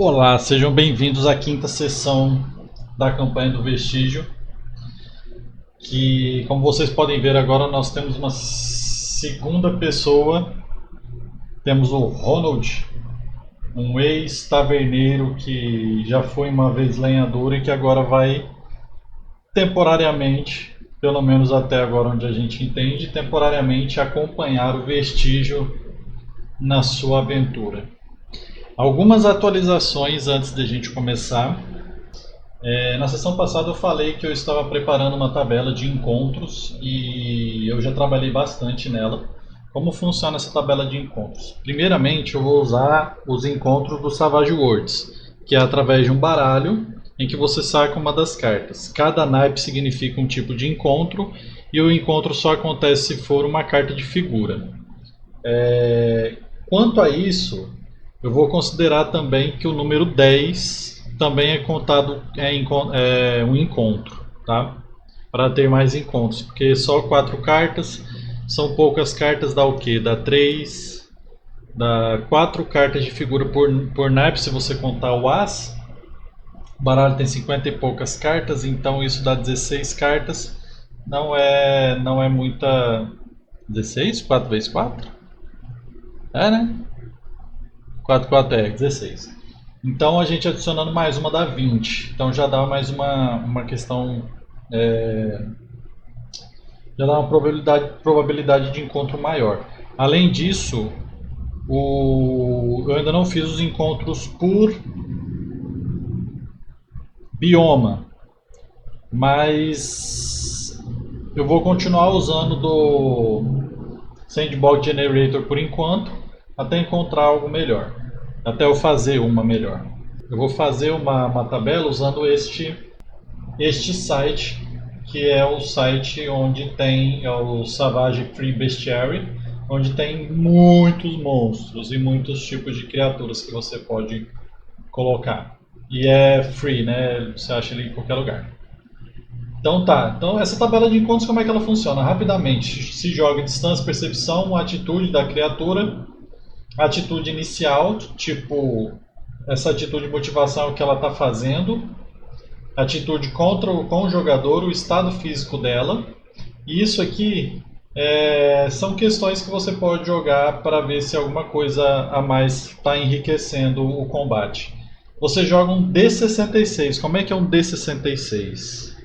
Olá, sejam bem-vindos à quinta sessão da campanha do Vestígio, que, como vocês podem ver agora, nós temos uma segunda pessoa. Temos o Ronald, um ex-taverneiro que já foi uma vez lenhador e que agora vai temporariamente, pelo menos até agora onde a gente entende, temporariamente acompanhar o Vestígio na sua aventura. Algumas atualizações antes de a gente começar. Na sessão passada eu falei que eu estava preparando uma tabela de encontros e eu já trabalhei bastante nela. Como funciona essa tabela de encontros? Primeiramente eu vou usar os encontros do Savage Worlds, que é através de um baralho em que você saca uma das cartas. Cada naipe significa um tipo de encontro e o encontro só acontece se for uma carta de figura. Quanto a isso, eu vou considerar também que o número 10 também é contado um encontro, tá? Para ter mais encontros, porque só 4 cartas, são poucas cartas, dá o quê? Dá 3, dá 4 cartas de figura por naipe, se você contar o As. O baralho tem 50 e poucas cartas, então isso dá 16 cartas. Não é muita... 16? 4 vezes 4? É, né? 4, 4 é 16. Então a gente adicionando mais uma dá 20. Então já dá mais uma questão. Já dá uma probabilidade de encontro maior. Além disso, eu ainda não fiz os encontros por bioma. Mas eu vou continuar usando do Sandbox Generator por enquanto, até encontrar algo melhor. Até eu fazer uma melhor. Eu vou fazer uma tabela usando este site, que é o site onde tem o Savage Free Bestiary, onde tem muitos monstros e muitos tipos de criaturas que você pode colocar. E é free, né? Você acha ele em qualquer lugar. Então tá, então essa tabela de encontros, como é que ela funciona? Rapidamente, se joga distância, percepção, atitude da criatura, atitude inicial, tipo essa atitude de motivação é o que ela está fazendo, atitude com o jogador, o estado físico dela, e isso aqui são questões que você pode jogar para ver se alguma coisa a mais está enriquecendo o combate. Você joga um D66. Como é que é um D66?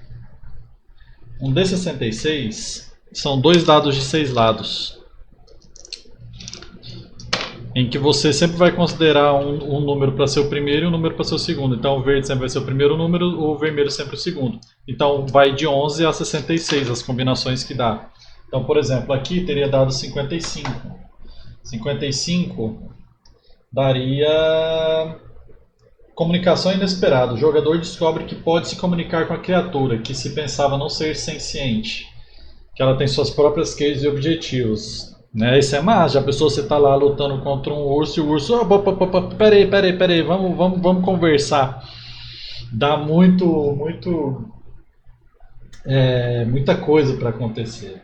Um D66 são 2 dados de 6 lados, em que você sempre vai considerar um número para ser o primeiro e um número para ser o segundo. Então o verde sempre vai ser o primeiro número, o vermelho sempre o segundo. Então vai de 11 a 66 as combinações que dá. Então, por exemplo, aqui teria dado 55. 55 daria comunicação inesperada. O jogador descobre que pode se comunicar com a criatura, que se pensava não ser senciente, que ela tem suas próprias keys e objetivos. Né? Isso é massa, já pensou, você tá lá lutando contra um urso e o urso, peraí, vamos conversar. Dá muita coisa para acontecer.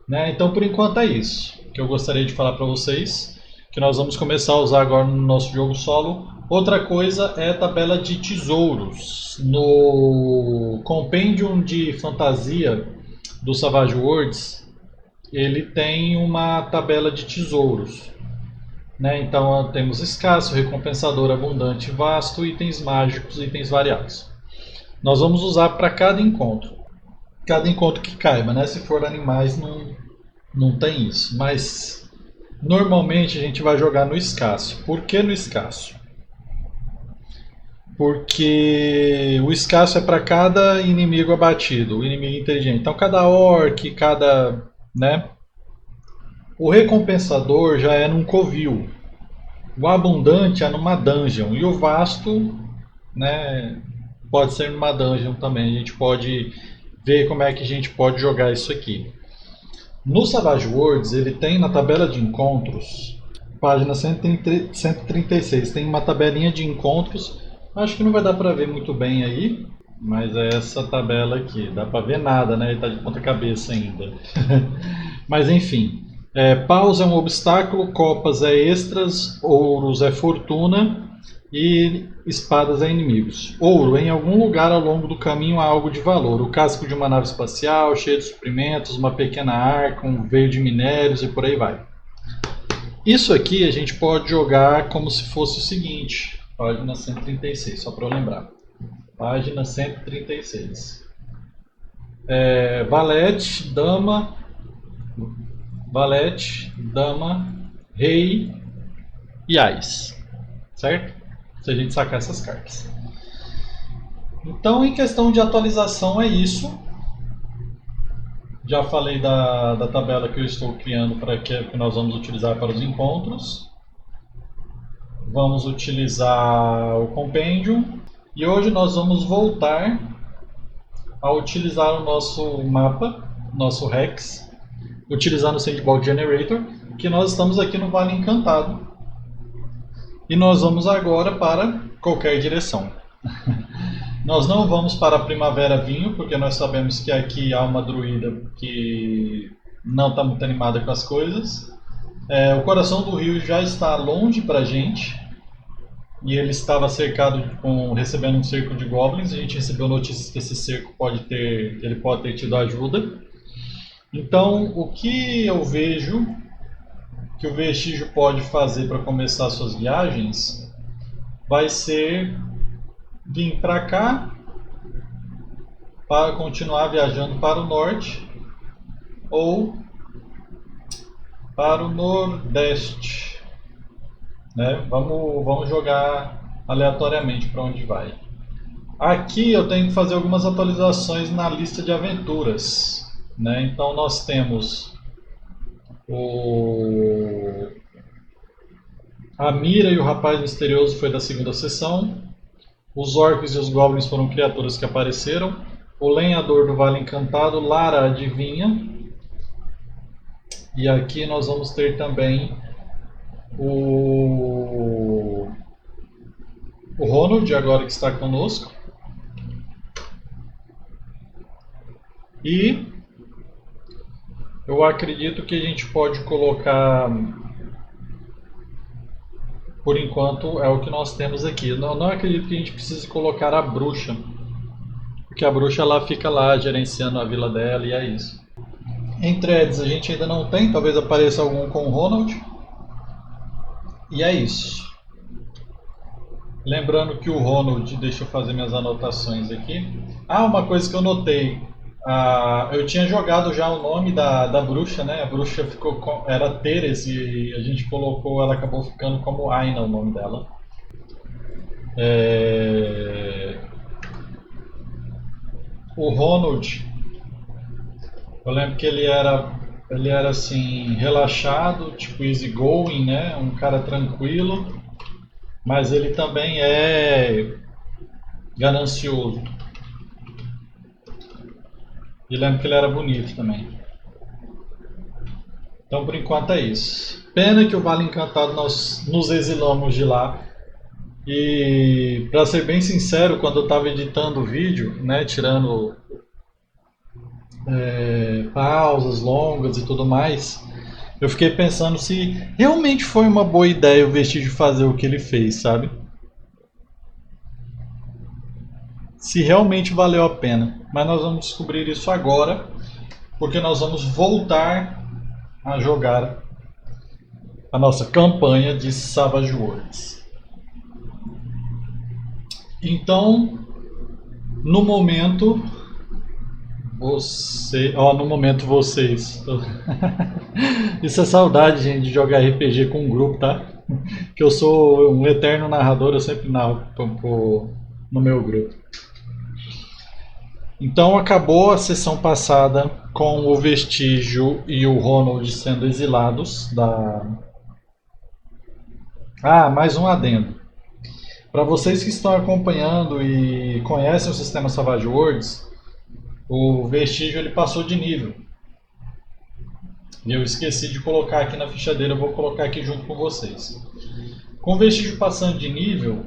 Né? Então por enquanto é isso que eu gostaria de falar para vocês, que nós vamos começar a usar agora no nosso jogo solo. Outra coisa é a tabela de tesouros. No Compendium de Fantasia do Savage Worlds, ele tem uma tabela de tesouros, né? Então temos escasso, recompensador, abundante, vasto, itens mágicos, itens variados. Nós vamos usar para cada encontro que caiba, né? Se for animais não tem isso, mas normalmente a gente vai jogar no escasso. Por que no escasso? Porque o escasso é para cada inimigo abatido, o inimigo inteligente. Então cada orc, né? O recompensador já é num covil, o abundante é numa dungeon e o vasto, né, pode ser numa dungeon também. A gente pode ver como é que a gente pode jogar isso aqui. No Savage Worlds ele tem na tabela de encontros, página 136, tem uma tabelinha de encontros. Acho que não vai dar para ver muito bem aí, mas é essa tabela aqui. Dá para ver nada, né? Ele está de ponta cabeça ainda. Mas enfim, paus é um obstáculo, copas é extras, ouros é fortuna e espadas a inimigos. Ouro. Em algum lugar ao longo do caminho há algo de valor. O casco de uma nave espacial, cheio de suprimentos, uma pequena arca, um veio de minérios e por aí vai. Isso aqui a gente pode jogar como se fosse o seguinte. Página 136, só para eu lembrar. Página 136. Valete, dama, rei e ás. Certo? Se a gente sacar essas cartas. Então, em questão de atualização, é isso. Já falei da tabela que eu estou criando para que nós vamos utilizar para os encontros. Vamos utilizar o Compendium. E hoje nós vamos voltar a utilizar o nosso mapa, nosso Hex, utilizando o Sandbox Generator, que nós estamos aqui no Vale Encantado. E nós vamos agora para qualquer direção. Nós não vamos para a Primavera Vinho, porque nós sabemos que aqui há uma druida que não está muito animada com as coisas. O Coração do Rio já está longe para a gente. E ele estava cercado, recebendo um cerco de goblins. A gente recebeu notícias que esse cerco pode ter tido ajuda. Então, o que eu vejo que o Vestígio pode fazer para começar suas viagens vai ser vir para cá para continuar viajando para o norte ou para o nordeste, né? Vamos jogar aleatoriamente para onde vai. Aqui eu tenho que fazer algumas atualizações na lista de aventuras, né? Então nós temos a Mira e o Rapaz Misterioso foi da segunda sessão. Os orcs e os goblins foram criaturas que apareceram. O Lenhador do Vale Encantado, Lara a Adivinha. E aqui nós vamos ter também o Ronald, agora que está conosco. E eu acredito que a gente pode colocar, por enquanto é o que nós temos aqui. Não acredito que a gente precise colocar a bruxa, porque a bruxa ela fica lá gerenciando a vila dela e é isso. Em threads a gente ainda não tem, talvez apareça algum com o Ronald. E é isso. Lembrando que o Ronald, deixa eu fazer minhas anotações aqui. Uma coisa que eu notei. Eu tinha jogado já o nome da bruxa, né? A bruxa era Teres e a gente colocou, ela acabou ficando como Aina o nome dela. O Ronald, eu lembro que ele era assim, relaxado, tipo easygoing, né? Um cara tranquilo, mas ele também é ganancioso. E lembro que ele era bonito também. Então por enquanto é isso. Pena que o Vale Encantado nós nos exilamos de lá. E para ser bem sincero, quando eu estava editando o vídeo, né, tirando pausas longas e tudo mais, eu fiquei pensando se realmente foi uma boa ideia o Vestígio fazer o que ele fez, sabe? Se realmente valeu a pena. Mas nós vamos descobrir isso agora, porque nós vamos voltar a jogar a nossa campanha de Savage Worlds. Então, no momento vocês. Isso é saudade, gente, de jogar RPG com um grupo, tá? Que eu sou um eterno narrador, eu sempre narro no meu grupo. Então acabou a sessão passada com o Vestígio e o Ronald sendo exilados da... mais um adendo. Para vocês que estão acompanhando e conhecem o sistema Savage Worlds, o Vestígio ele passou de nível. E eu esqueci de colocar aqui na fichadeira, eu vou colocar aqui junto com vocês. Com o Vestígio passando de nível,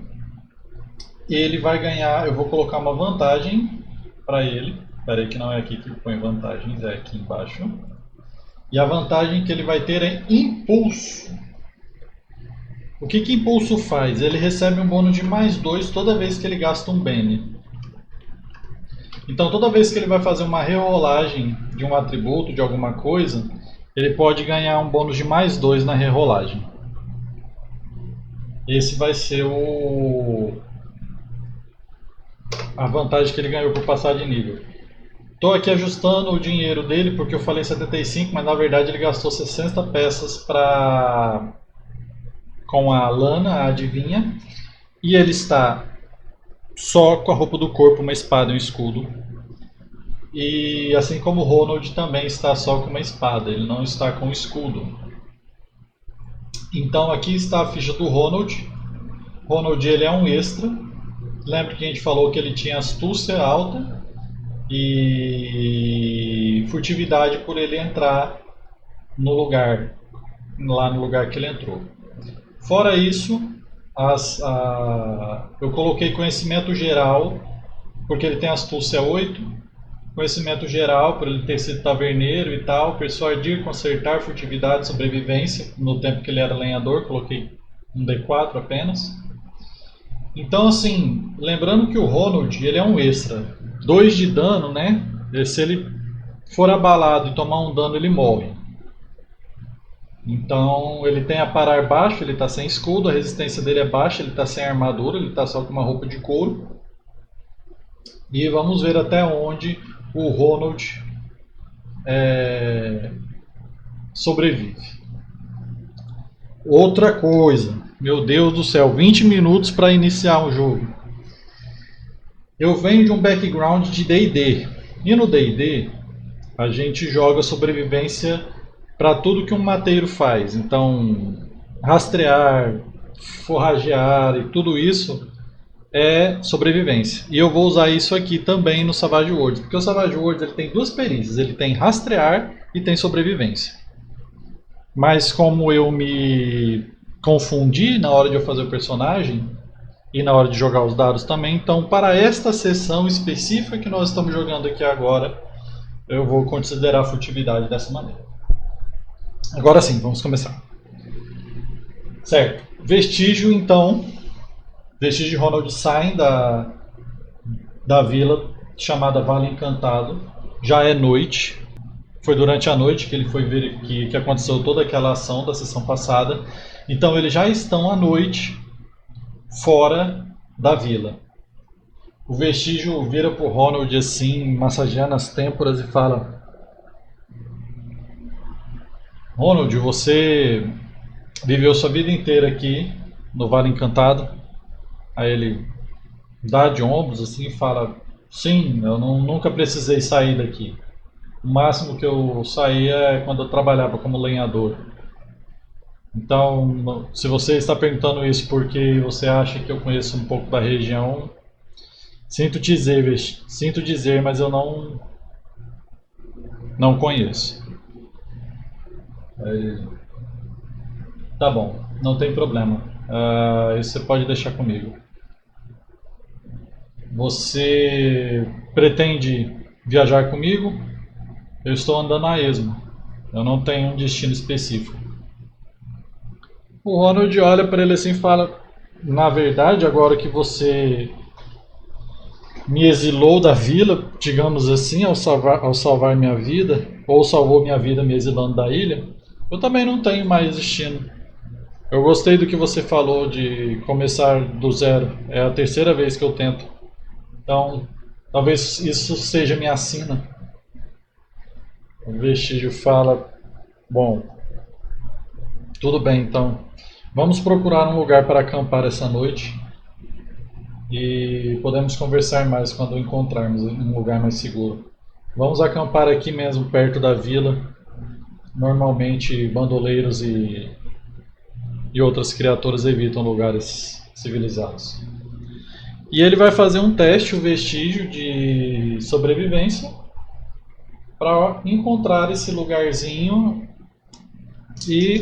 ele vai ganhar, eu vou colocar uma vantagem para ele. Espera aí que não é aqui que põe vantagens, é aqui embaixo. E a vantagem que ele vai ter é impulso. O que que Impulso faz? Ele recebe um bônus de +2 toda vez que ele gasta um Bene. Então toda vez que ele vai fazer uma rerolagem de um atributo, de alguma coisa, ele pode ganhar um bônus de +2 na rerolagem. Esse vai ser a vantagem que ele ganhou por passar de nível. Estou aqui ajustando o dinheiro dele porque eu falei 75, mas na verdade ele gastou 60 peças com a Lana, a adivinha, e ele está só com a roupa do corpo, uma espada e um escudo. E assim como o Ronald também está só com uma espada, ele não está com escudo. Então aqui está a ficha do Ronald. Ronald ele é um extra. Lembra que a gente falou que ele tinha astúcia alta e furtividade por ele entrar no lugar, lá no lugar que ele entrou. Fora isso, eu coloquei conhecimento geral, porque ele tem astúcia 8, conhecimento geral, por ele ter sido taverneiro e tal, persuadir, consertar, furtividade, sobrevivência, no tempo que ele era lenhador, coloquei um D4 apenas. Então assim, lembrando que o Ronald, ele é um extra, 2 de dano, né? Se ele for abalado e tomar um dano, ele morre. Então ele tem a parar baixo, ele está sem escudo, a resistência dele é baixa, ele está sem armadura, ele está só com uma roupa de couro. E vamos ver até onde o Ronald sobrevive. Outra coisa, meu Deus do céu, 20 minutos para iniciar um jogo. Eu venho de um background de D&D, e no D&D a gente joga sobrevivência para tudo que um mateiro faz. Então, rastrear, forragear e tudo isso é sobrevivência. E eu vou usar isso aqui também no Savage Worlds, porque o Savage Worlds ele tem duas perícias, ele tem rastrear e tem sobrevivência. Mas como eu me confundi na hora de eu fazer o personagem e na hora de jogar os dados também, então para esta sessão específica que nós estamos jogando aqui agora, eu vou considerar a furtividade dessa maneira. Agora sim, vamos começar. Certo. Vestígio, então. Vestígio e Ronald saem da vila chamada Vale Encantado. Já é noite. Foi durante a noite que ele foi ver que aconteceu toda aquela ação da sessão passada. Então eles já estão à noite fora da vila. O Vestígio vira pro Ronald assim, massageando as têmporas e fala: Ronald, você viveu sua vida inteira aqui no Vale Encantado. Aí ele dá de ombros assim e fala: sim, eu nunca precisei sair daqui. O máximo que eu saía é quando eu trabalhava como lenhador. Então, se você está perguntando isso porque você acha que eu conheço um pouco da região, sinto dizer, mas eu não conheço. Aí, tá bom, não tem problema. Isso você pode deixar comigo. Você pretende viajar comigo? Eu estou andando a esmo. Eu não tenho um destino específico. O Ronald olha para ele assim e fala: na verdade, agora que você me exilou da vila, digamos assim, ao salvar minha vida, ou salvou minha vida me exilando da ilha, eu também não tenho mais destino. Eu gostei do que você falou de começar do zero. É a terceira vez que eu tento. Então, talvez isso seja minha sina. O Vestígio fala: bom, tudo bem então. Vamos procurar um lugar para acampar essa noite. E podemos conversar mais quando encontrarmos um lugar mais seguro. Vamos acampar aqui mesmo, perto da vila. Normalmente, bandoleiros e outras criaturas evitam lugares civilizados. E ele vai fazer um teste, o Vestígio, de sobrevivência, para encontrar esse lugarzinho e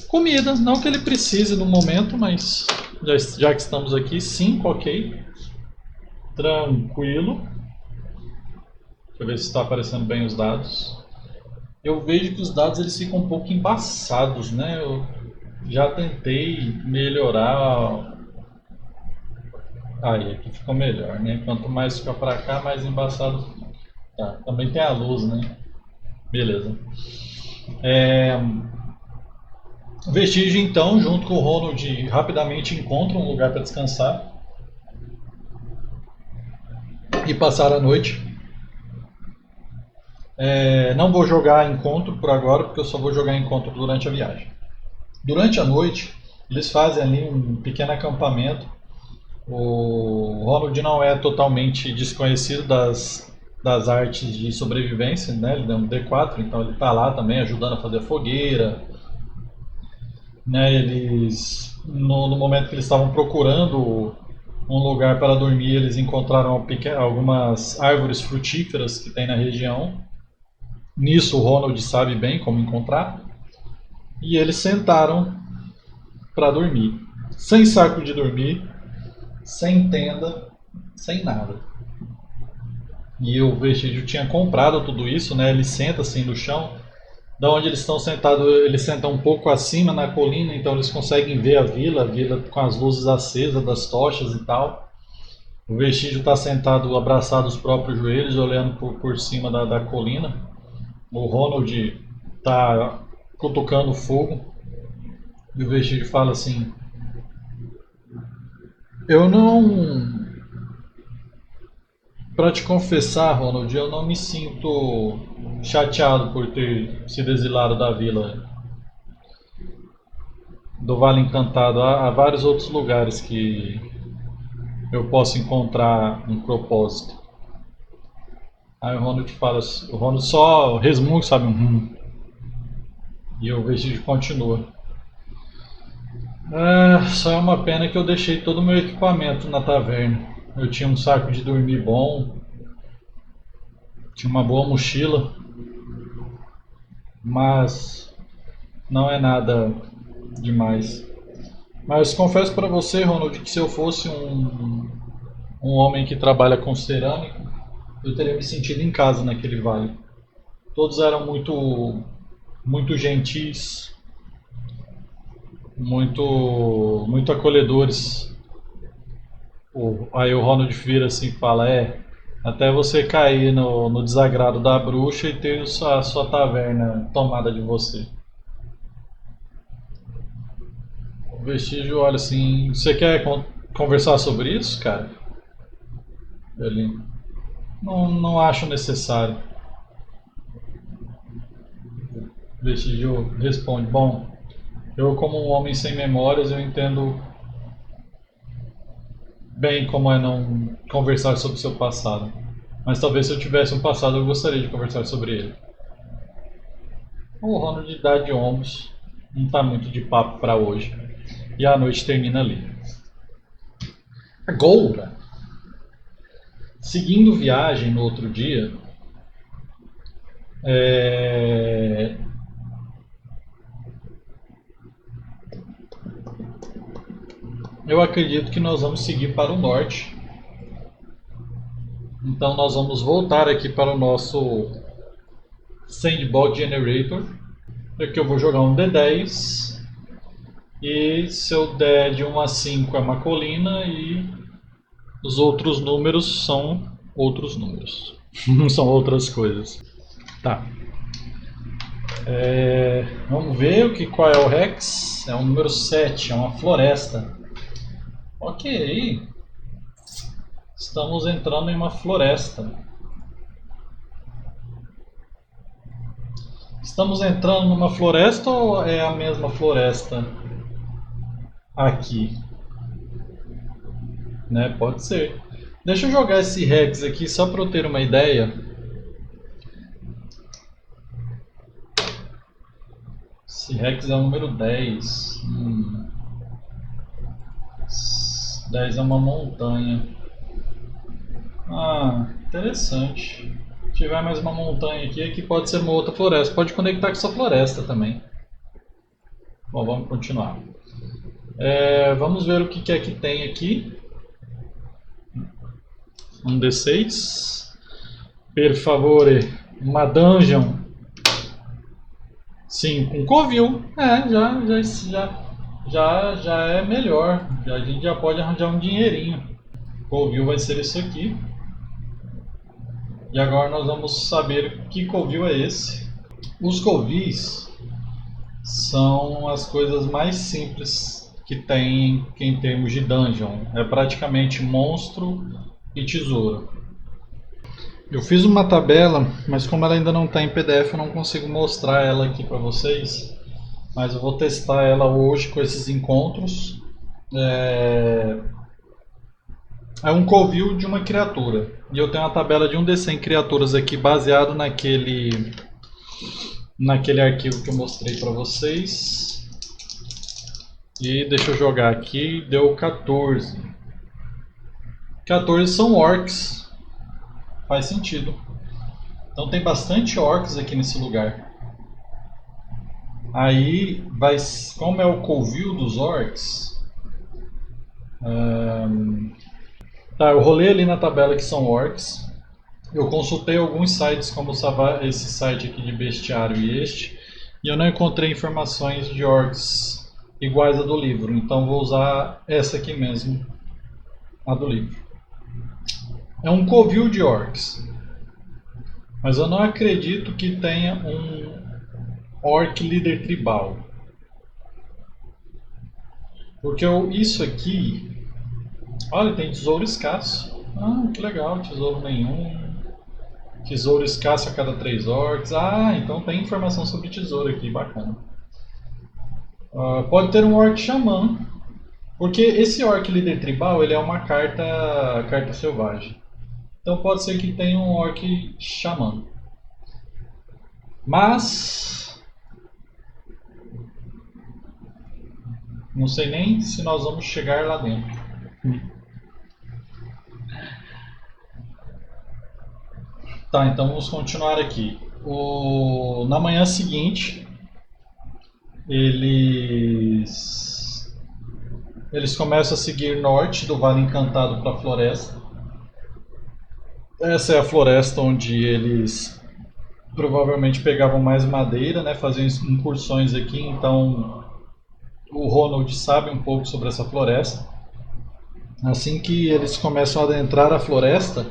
comida. Não que ele precise no momento, mas já que estamos aqui, 5, ok. Tranquilo. Deixa eu ver se está aparecendo bem os dados. Eu vejo que os dados eles ficam um pouco embaçados, né? Já tentei melhorar. Aí, aqui ficou melhor, né? Quanto mais fica pra cá, mais embaçado. Tá, também tem a luz, né? Beleza. O Vestígio, então, junto com o Ronald, rapidamente encontram um lugar para descansar e passar a noite. Não vou jogar encontro por agora, porque eu só vou jogar encontro durante a viagem. Durante a noite, eles fazem ali um pequeno acampamento. O Ronald não é totalmente desconhecido das artes de sobrevivência, né? Ele é um D4, então ele está lá também ajudando a fazer a fogueira. Né? No momento que eles estavam procurando um lugar para dormir, eles encontraram algumas árvores frutíferas que tem na região. Nisso o Ronald sabe bem como encontrar. E eles sentaram para dormir. Sem saco de dormir, sem tenda, sem nada. E o Vestígio tinha comprado tudo isso, né? Ele senta assim no chão. Da onde eles estão sentados, eles sentam um pouco acima na colina, então eles conseguem ver a vila com as luzes acesas das tochas e tal. O Vestígio está sentado abraçado aos próprios joelhos, olhando por cima da colina. O Ronald está cutucando fogo. E o Vestígio fala assim: Eu não. Para te confessar, Ronald, eu não me sinto chateado por ter sido exilado da vila do Vale Encantado. Há vários outros lugares que eu posso encontrar um propósito. Aí o Ronald só resmunga, sabe? E o Vestígio continua. Só é uma pena que eu deixei todo o meu equipamento na taverna. Eu tinha um saco de dormir bom, tinha uma boa mochila, mas não é nada demais. Mas confesso para você, Ronald, que se eu fosse um homem que trabalha com cerâmica, eu teria me sentido em casa naquele vale. Todos eram muito gentis, muito acolhedores. Aí o Ronald vira assim e fala: até você cair no desagrado da bruxa e ter a sua taverna tomada de você. O Vestígio olha assim: você quer conversar sobre isso, cara? Ele: não acho necessário. O Vestígio responde: bom, eu como um homem sem memórias, eu entendo bem como é não conversar sobre o seu passado. Mas talvez se eu tivesse um passado, eu gostaria de conversar sobre ele. O Ronald dá de ombros, não está muito de papo para hoje. E a noite termina ali. Agora, seguindo viagem no outro dia, eu acredito que nós vamos seguir para o norte. Então nós vamos voltar aqui para o nosso Sandbox Generator. Aqui eu vou jogar um D10. E se eu der de 1 a 5 é uma colina e os outros números são outros números. Não são outras coisas. Tá. Vamos ver qual é o Rex. É o número 7, é uma floresta. Ok. Estamos entrando em uma floresta. Estamos entrando numa floresta ou é a mesma floresta aqui? Né? Pode ser. Deixa eu jogar esse Rex aqui só para eu ter uma ideia. Esse Rex é o número 10. 10 é uma montanha. Interessante. Se tiver mais uma montanha aqui pode ser uma outra floresta. Pode conectar com essa floresta também. Bom, vamos continuar. Vamos ver o que é que tem aqui. Um D6. Per favore, uma dungeon. Sim, com covil. Já já é melhor. A gente já pode arranjar um dinheirinho. Covil vai ser isso aqui. E agora nós vamos saber que covil é esse. Os covis são as coisas mais simples que tem em termos de dungeon. É praticamente monstro e tesoura. Eu fiz uma tabela, mas como ela ainda não está em PDF, eu não consigo mostrar ela aqui para vocês. Mas eu vou testar ela hoje com esses encontros. É um covil de uma criatura. E eu tenho uma tabela de 1d100 criaturas aqui, baseado naquele arquivo que eu mostrei para vocês. E deixa eu jogar aqui, deu 14. 14 são orcs. Faz sentido. Então tem bastante orcs aqui nesse lugar. Aí, como é o covil dos orcs... Tá, eu rolei ali na tabela que são orcs. Eu consultei alguns sites, como esse site aqui de bestiário e este, e eu não encontrei informações de orcs iguais a do livro. Então vou usar essa aqui mesmo, a do livro. É um covil de orcs. Mas eu não acredito que tenha um orc líder tribal. Porque isso aqui... Olha, tem tesouro escasso. Ah, que legal, tesouro nenhum. Tesouro escasso a cada 3 orcs. Ah, então tem informação sobre tesouro aqui, bacana. Pode ter um orc xamã. Porque esse orc líder tribal, ele é uma carta selvagem. Então pode ser que tenha um orc xamã. Mas... não sei nem se nós vamos chegar lá dentro. Tá, então vamos continuar aqui. Na manhã seguinte, eles começam a seguir norte do Vale Encantado para a floresta. Essa é a floresta onde eles provavelmente pegavam mais madeira, né? Faziam incursões aqui, então o Ronald sabe um pouco sobre essa floresta. Assim que eles começam a adentrar a floresta,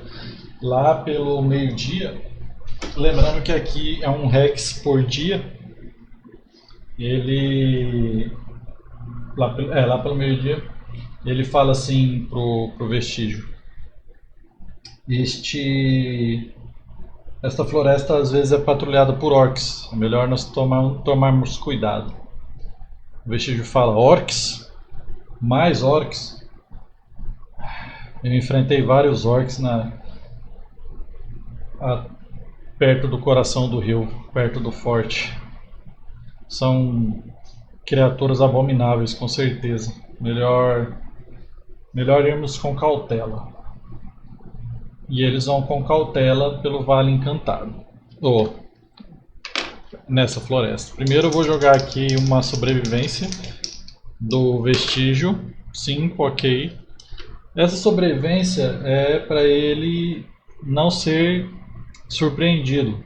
lá pelo meio-dia, lembrando que aqui é um hex por dia, lá pelo meio-dia, ele fala assim pro vestígio: esta floresta às vezes é patrulhada por orcs, é melhor nós tomarmos cuidado. O vestígio fala: orcs? Mais orcs? Eu enfrentei vários orcs perto do coração do rio, perto do forte. São criaturas abomináveis, com certeza. Melhor irmos com cautela. E eles vão com cautela pelo Vale Encantado. Nessa floresta. Primeiro eu vou jogar aqui uma sobrevivência do vestígio. 5, ok. Essa sobrevivência é para ele não ser surpreendido.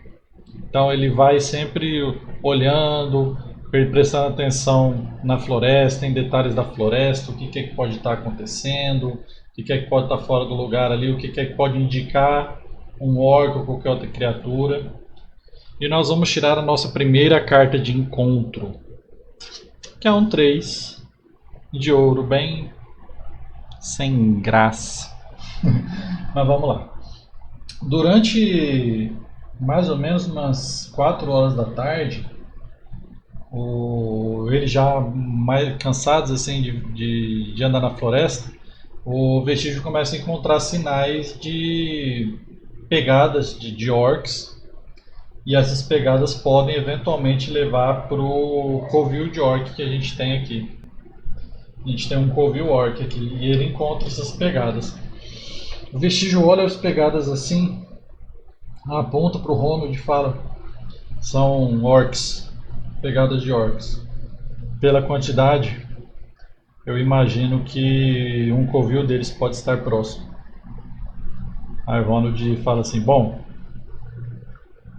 Então ele vai sempre olhando, prestando atenção na floresta, em detalhes da floresta, o que é que pode estar acontecendo, o que é que pode estar fora do lugar ali, o que é que pode indicar um orc ou qualquer outra criatura. E nós vamos tirar a nossa primeira carta de encontro, que é um 3 de ouro, bem sem graça. Mas vamos lá. Durante mais ou menos umas 4 horas da tarde, eles já mais cansados assim de andar na floresta, o vestígio começa a encontrar sinais de pegadas de orcs, e essas pegadas podem eventualmente levar para o covil de orc que a gente tem aqui. A gente tem um covil orc aqui e ele encontra essas pegadas. O vestígio olha as pegadas assim, aponta para o Ronald e fala: são orcs, pegadas de orcs. Pela quantidade, eu imagino que um covil deles pode estar próximo. Aí o Ronald fala assim: bom,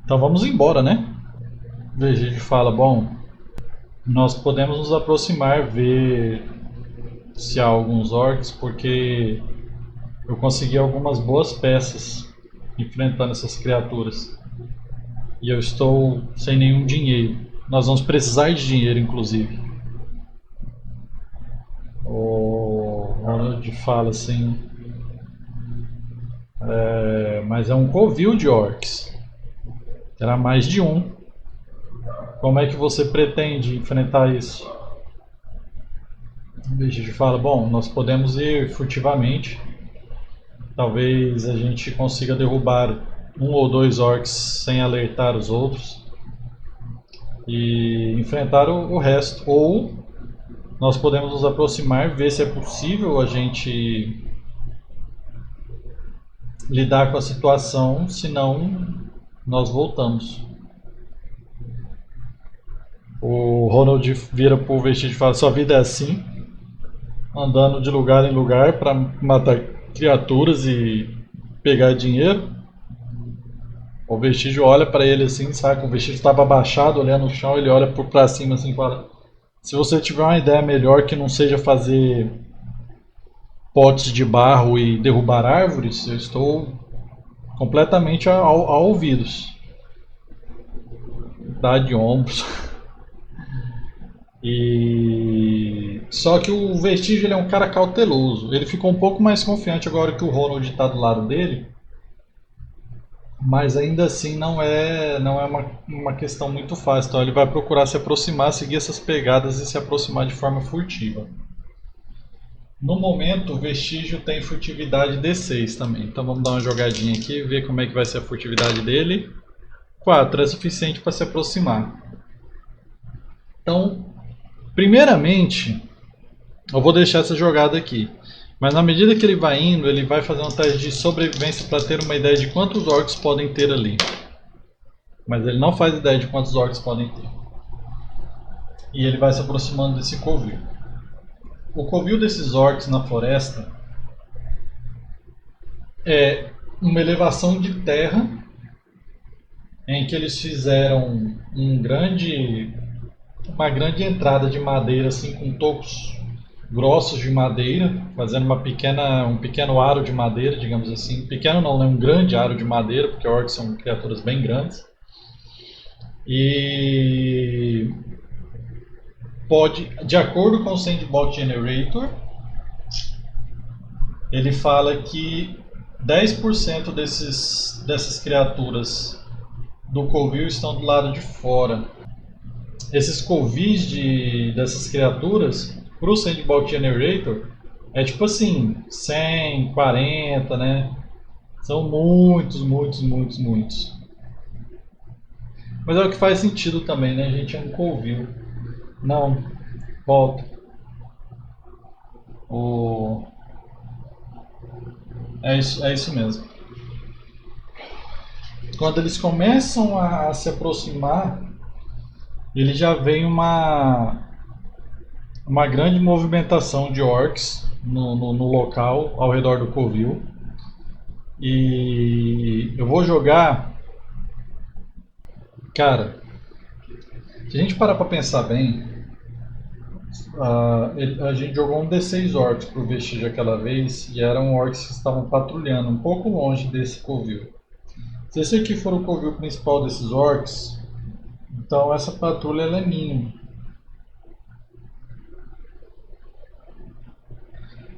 então vamos embora, né? O vestígio fala: bom, Nós podemos nos aproximar, ver se há alguns orcs, porque eu consegui algumas boas peças enfrentando essas criaturas. E eu estou sem nenhum dinheiro. Nós vamos precisar de dinheiro, inclusive. O Ronald fala assim: mas é um covil de orcs. Terá mais de um. Como é que você pretende enfrentar isso? O Vigílio fala: bom, nós podemos ir furtivamente. Talvez a gente consiga derrubar um ou dois orcs sem alertar os outros e enfrentar o resto. Ou nós podemos nos aproximar, ver se é possível a gente lidar com a situação, senão nós voltamos. O Ronald vira pro Vestígio e fala: sua vida é assim, andando de lugar em lugar para matar criaturas e pegar dinheiro. O Vestígio olha para ele assim, sabe? O Vestígio estava abaixado, olhando no chão, ele olha para cima assim e fala: se você tiver uma ideia melhor que não seja fazer potes de barro e derrubar árvores, eu estou completamente a ouvidos. Dá de ombros. E só que o Vestígio ele é um cara cauteloso. Ele ficou um pouco mais confiante agora que o Ronald está do lado dele, mas ainda assim não é uma questão muito fácil. Então ele vai procurar se aproximar, seguir essas pegadas e se aproximar de forma furtiva. No momento, o Vestígio tem furtividade D6 também. Então vamos dar uma jogadinha aqui e ver como é que vai ser a furtividade dele. 4 é suficiente para se aproximar. Então, primeiramente, eu vou deixar essa jogada aqui. Mas na medida que ele vai indo, ele vai fazer um teste de sobrevivência para ter uma ideia de quantos orcs podem ter ali. Mas ele não faz ideia de quantos orcs podem ter. E ele vai se aproximando desse covil. O covil desses orcs na floresta é uma elevação de terra em que eles fizeram uma grande entrada de madeira assim com tocos grossos de madeira, fazendo um pequeno aro de madeira, digamos assim. Pequeno não, né? Um grande aro de madeira, porque orcs são criaturas bem grandes. E pode, de acordo com o Sandbox Generator, ele fala que 10% dessas criaturas do covil estão do lado de fora. Esses covis dessas criaturas, para o Sandbox Generator, é tipo assim, 100, 40, né? São muitos, muitos, muitos, muitos. Mas é o que faz sentido também, né? A gente é um covil. Não, volta. O... é isso mesmo. Quando eles começam a se aproximar, ele já vem uma grande movimentação de orcs no local, ao redor do covil. E eu vou jogar. Cara, se a gente parar pra pensar bem, a gente jogou um D6 orcs pro Vestígio aquela vez e eram orcs que estavam patrulhando um pouco longe desse covil. Se esse aqui for o covil principal desses orcs, então essa patrulha ela é mínima.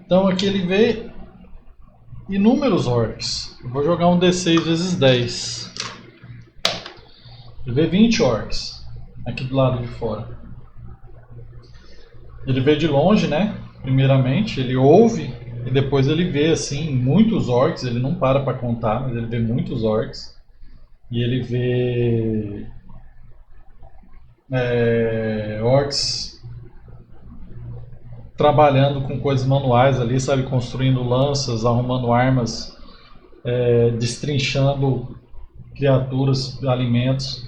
Então aqui ele vê inúmeros orcs. Eu vou jogar um D6 vezes 10. Ele vê 20 orcs aqui do lado de fora. Ele vê de longe, né? Primeiramente, ele ouve e depois ele vê assim muitos orcs. Ele não para contar, mas ele vê muitos orcs. E ele vê orcs trabalhando com coisas manuais ali, sabe? Construindo lanças, arrumando armas, destrinchando criaturas, alimentos.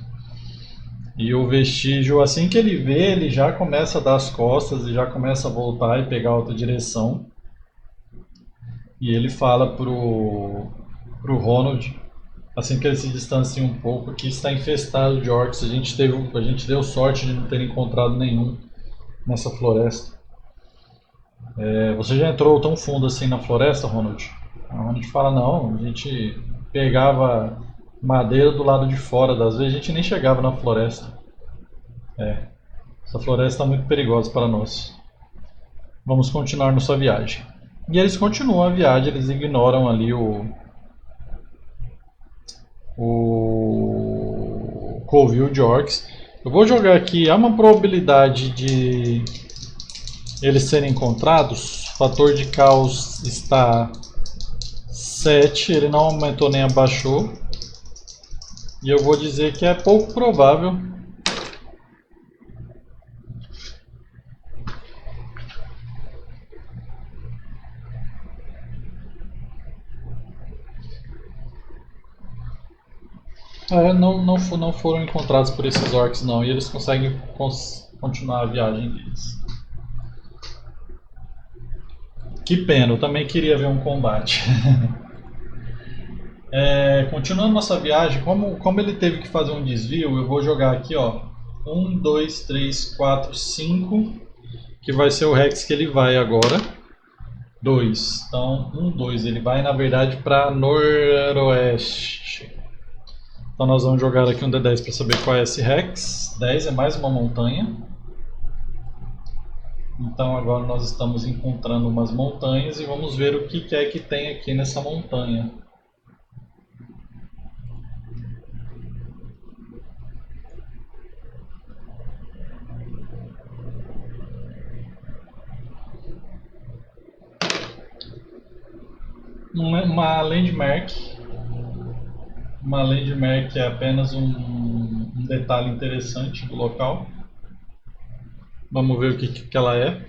E o Vestígio, assim que ele vê, ele já começa a dar as costas e já começa a voltar e pegar outra direção. E ele fala pro Ronald: Assim que eles se distanciam um pouco, aqui está infestado de orcs. A gente deu sorte de não ter encontrado nenhum nessa floresta. Você já entrou tão fundo assim na floresta, Ronald? A Ronald fala, não, a gente pegava madeira do lado de fora, das vezes a gente nem chegava na floresta. Essa floresta é muito perigosa para nós. Vamos continuar nossa viagem. E eles continuam a viagem, eles ignoram ali o covil de orcs. Eu vou jogar aqui, há uma probabilidade de eles serem encontrados. O fator de caos está 7, ele não aumentou nem abaixou. E eu vou dizer que é pouco provável. Não foram encontrados por esses orcs não, e eles conseguem continuar a viagem deles. Que pena, eu também queria ver um combate. Continuando nossa viagem, como ele teve que fazer um desvio, eu vou jogar aqui, ó, 1, 2, 3, 4, 5, que vai ser o Rex que ele vai agora. 2, então 1, 2, ele vai na verdade para noroeste. Então nós vamos jogar aqui um D10 para saber qual é esse Rex. 10 é mais uma montanha. Então agora nós estamos encontrando umas montanhas e vamos ver o que é que tem aqui nessa montanha. Uma landmark. Uma landmark é apenas um detalhe interessante do local. Vamos ver o que ela é.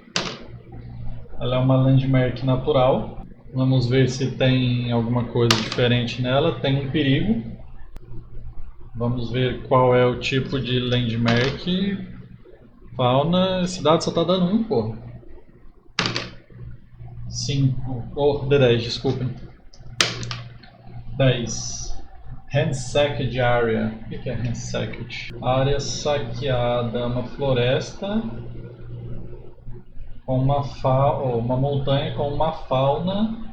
Ela é uma landmark natural. Vamos ver se tem alguma coisa diferente nela. Tem um perigo. Vamos ver qual é o tipo de landmark. Fauna. Cidade só tá dando 1, porra. 5. Oh, D10, desculpem. 10. Ransacked area. O que é ransacked? Área saqueada. Uma floresta com uma montanha com uma fauna.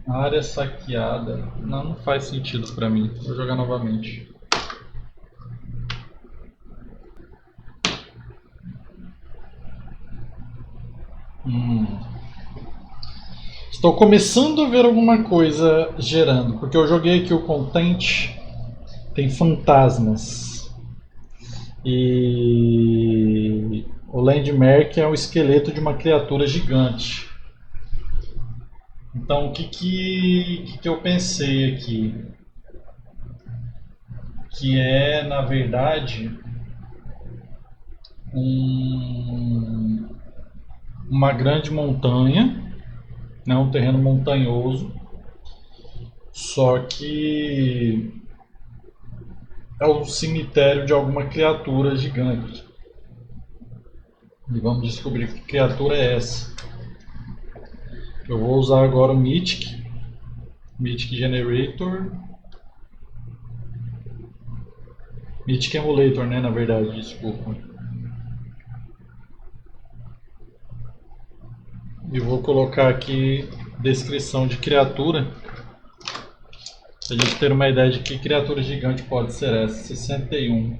Área saqueada. Não faz sentido pra mim. Vou jogar novamente. Estou começando a ver alguma coisa gerando, porque eu joguei aqui o Content, tem fantasmas. E o Landmark é o esqueleto de uma criatura gigante. Então o que eu pensei aqui? Que é, na verdade, uma grande montanha, né, um terreno montanhoso, só que é o cemitério de alguma criatura gigante. E vamos descobrir que criatura é essa. Eu vou usar agora o Mythic Generator. Mythic Emulator, né, na verdade, desculpa. E vou colocar aqui descrição de criatura, pra gente ter uma ideia de que criatura gigante pode ser essa. 61.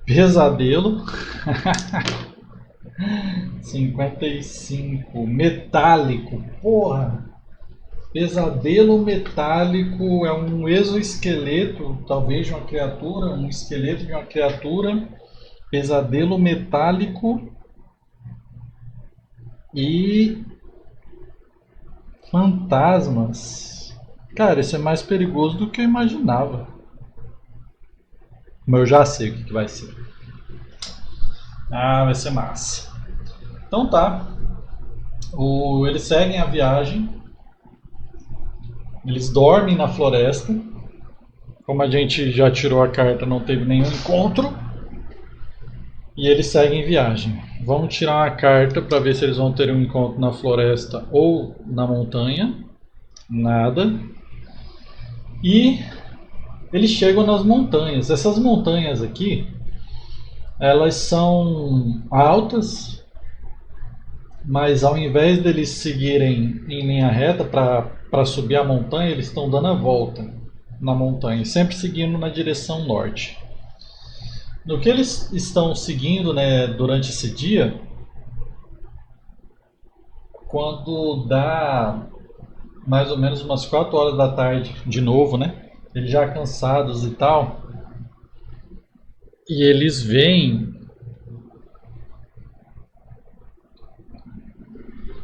Pesadelo. 55. Metálico. Porra! Pesadelo metálico é um exoesqueleto, talvez de uma criatura, um esqueleto de uma criatura. Pesadelo metálico. E fantasmas. Cara, isso é mais perigoso do que eu imaginava. Mas eu já sei o que vai ser. Ah, vai ser massa. Então tá. Eles seguem a viagem. Eles dormem na floresta. Como a gente já tirou a carta, não teve nenhum encontro. E eles seguem viagem. Vamos tirar uma carta para ver se eles vão ter um encontro na floresta ou na montanha. Nada. E eles chegam nas montanhas. Essas montanhas aqui, elas são altas, mas ao invés deles seguirem em linha reta para subir a montanha, eles estão dando a volta na montanha, sempre seguindo na direção norte. No que eles estão seguindo, né, durante esse dia, quando dá mais ou menos umas 4 horas da tarde, de novo, né, eles já cansados e tal, e eles veem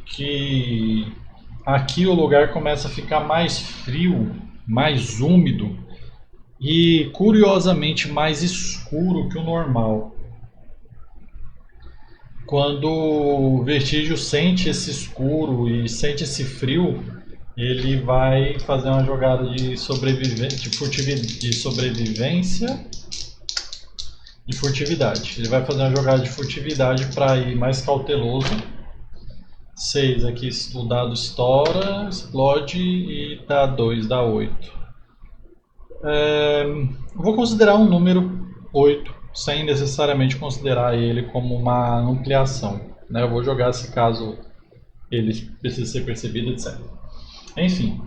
que aqui o lugar começa a ficar mais frio, mais úmido e curiosamente mais escuro que o normal. Quando o Vestígio sente esse escuro e sente esse frio, ele vai fazer uma jogada de sobrevivência, de sobrevivência e furtividade. Ele vai fazer uma jogada de furtividade para ir mais cauteloso. 6 aqui, o dado estoura, explode e dá 2, dá 8. Vou considerar um número 8, sem necessariamente considerar ele como uma ampliação, né? Eu vou jogar se caso ele precise ser percebido, etc. Enfim,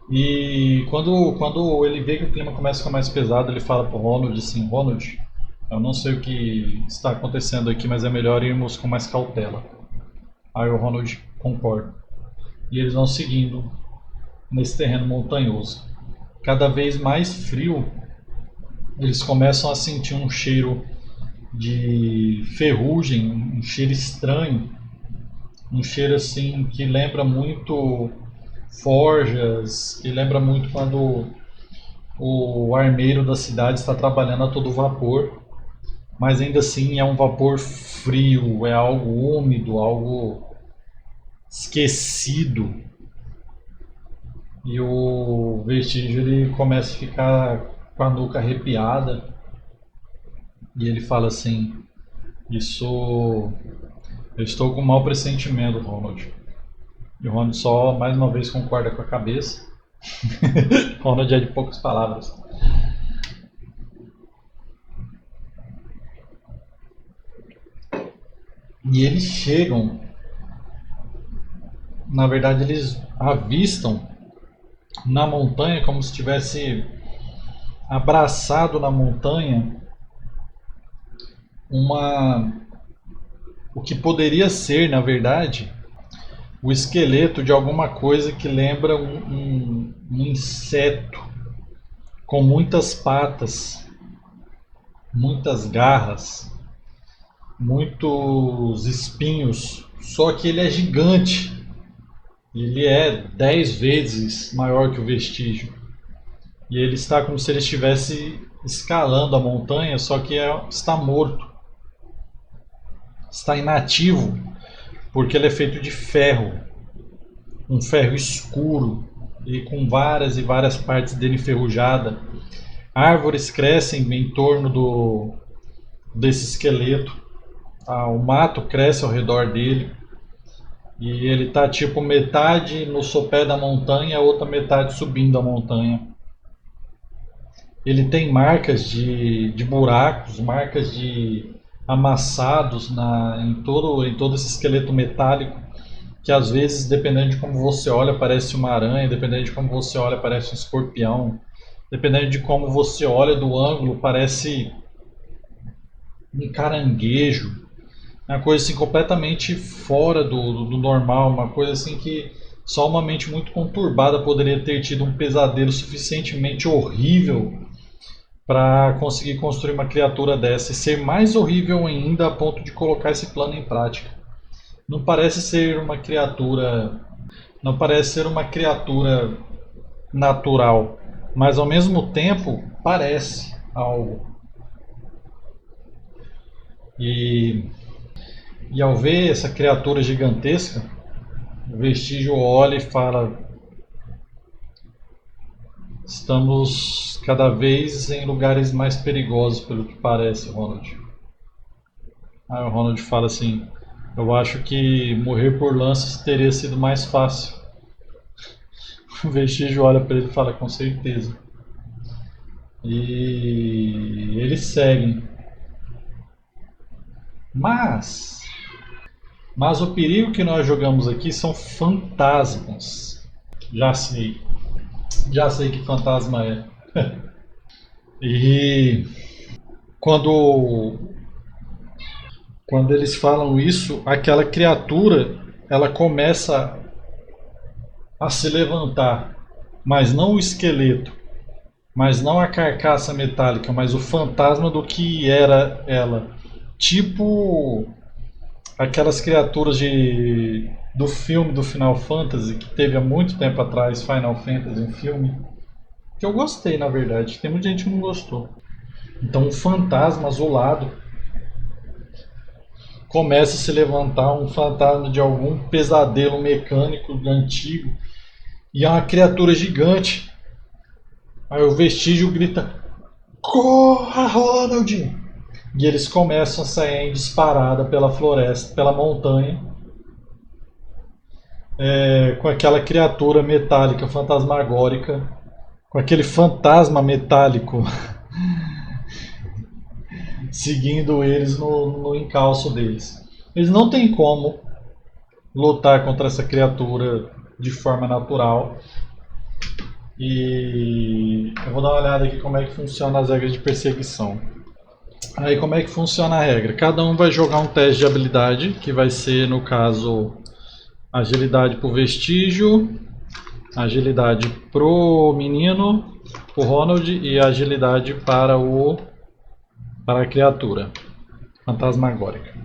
e quando ele vê que o clima começa a ficar mais pesado, ele fala pro Ronald assim: Ronald, eu não sei o que está acontecendo aqui, mas é melhor irmos com mais cautela. Aí o Ronald concorda. E eles vão seguindo nesse terreno montanhoso. Cada vez mais frio, eles começam a sentir um cheiro de ferrugem, um cheiro estranho, um cheiro assim que lembra muito forjas, que lembra muito quando o armeiro da cidade está trabalhando a todo vapor, mas ainda assim é um vapor frio, é algo úmido, algo esquecido. E o Vestígio ele começa a ficar com a nuca arrepiada e ele fala assim: Isso. Eu estou com um mau pressentimento, Ronald. E o Ronald só mais uma vez concorda com a cabeça. Ronald é de poucas palavras. E eles chegam. Na verdade, eles avistam na montanha como se estivesse abraçado na montanha o que poderia ser, na verdade, o esqueleto de alguma coisa que lembra um inseto com muitas patas, muitas garras, muitos espinhos, só que ele é gigante. Ele é 10 vezes maior que o Vestígio. E ele está como se ele estivesse escalando a montanha, só que está morto. Está inativo, porque ele é feito de ferro. Um ferro escuro e com várias e várias partes dele enferrujada. Árvores crescem em torno desse esqueleto. O mato cresce ao redor dele. E ele está tipo metade no sopé da montanha, a outra metade subindo a montanha. Ele tem marcas de buracos, marcas de amassados em todo esse esqueleto metálico, que às vezes, dependendo de como você olha, parece uma aranha, dependendo de como você olha, parece um escorpião, dependendo de como você olha do ângulo, parece um caranguejo. Uma coisa assim completamente fora do normal, uma coisa assim que só uma mente muito conturbada poderia ter tido um pesadelo suficientemente horrível para conseguir construir uma criatura dessa e ser mais horrível ainda a ponto de colocar esse plano em prática. Não parece ser uma criatura, não parece ser uma criatura natural, mas ao mesmo tempo parece algo. E ao ver essa criatura gigantesca, o Vestígio olha e fala: Estamos cada vez em lugares mais perigosos, pelo que parece, Ronald. Aí o Ronald fala assim: Eu acho que morrer por lanças teria sido mais fácil. O Vestígio olha para ele e fala: Com certeza. E eles seguem. Mas o perigo que nós jogamos aqui são fantasmas. Já sei. Já sei que fantasma é. E quando eles falam isso, aquela criatura ela começa a se levantar, mas não o esqueleto, mas não a carcaça metálica, mas o fantasma do que era ela. Tipo aquelas criaturas do filme do Final Fantasy, que teve há muito tempo atrás, Final Fantasy, um filme, que eu gostei na verdade, tem muita gente que não gostou. Então um fantasma azulado começa a se levantar, um fantasma de algum pesadelo mecânico antigo, e é uma criatura gigante. Aí o Vestígio grita: corra, Ronald! E eles começam a sair em disparada pela floresta, pela montanha, com aquela criatura metálica, fantasmagórica, com aquele fantasma metálico seguindo eles no encalço deles. Eles não têm como lutar contra essa criatura de forma natural. E eu vou dar uma olhada aqui como é que funciona as regras de perseguição. Aí como é que funciona a regra? Cada um vai jogar um teste de habilidade, que vai ser, no caso, agilidade pro Vestígio, agilidade pro menino, pro Ronald, e agilidade para a criatura fantasmagórica.